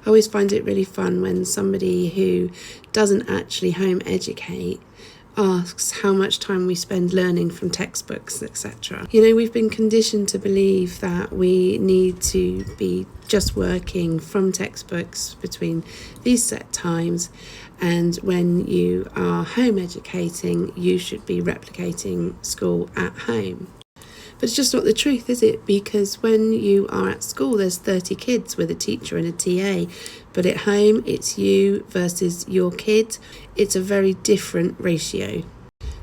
I always find it really fun when somebody who doesn't actually home educate asks how much time we spend learning from textbooks, etc. We've been conditioned to believe that we need to be just working from textbooks between these set times, and when you are home educating, you should be replicating school at home. But it's just not the truth, is it? Because when you are at school, there's 30 kids with a teacher and a TA. But at home, it's you versus your kid. It's a very different ratio.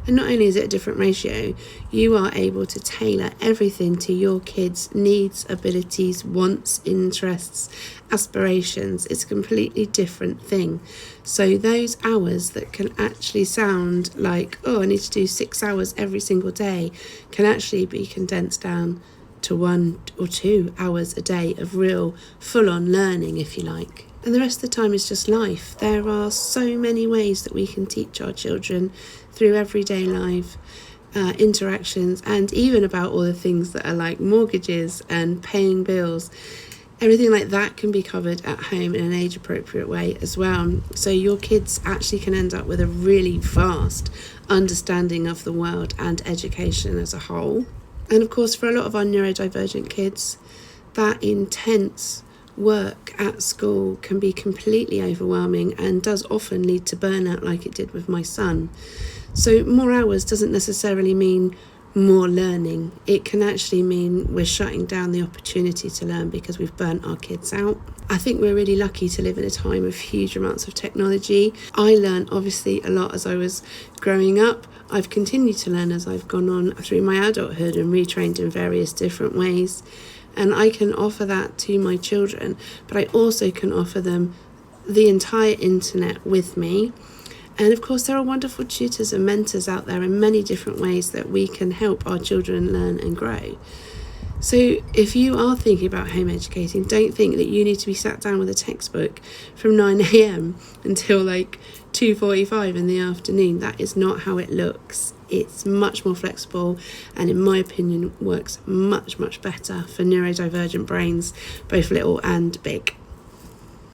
And not only is it a different ratio, you are able to tailor everything to your kids' needs, abilities, wants, interests, aspirations. It's a completely different thing. So those hours that can actually sound like, I need to do 6 hours every single day, can actually be condensed down to 1 or 2 hours a day of real full-on learning, if you like. And the rest of the time is just life. There are so many ways that we can teach our children through everyday life, interactions, and even about all the things that are like mortgages and paying bills. Everything like that can be covered at home in an age-appropriate way as well. So your kids actually can end up with a really vast understanding of the world and education as a whole. And of course, for a lot of our neurodivergent kids, that intense work at school can be completely overwhelming and does often lead to burnout, like it did with my son. So more hours doesn't necessarily mean more learning. It can actually mean we're shutting down the opportunity to learn because we've burnt our kids out. I think we're really lucky to live in a time of huge amounts of technology. I learned obviously a lot as I was growing up. I've continued to learn as I've gone on through my adulthood and retrained in various different ways. And I can offer that to my children, but I also can offer them the entire internet with me. And of course, there are wonderful tutors and mentors out there in many different ways that we can help our children learn and grow. So if you are thinking about home educating, don't think that you need to be sat down with a textbook from 9 a.m. until like 2:45 in the afternoon. That is not how it looks. It's much more flexible and, in my opinion, works much, much better for neurodivergent brains, both little and big.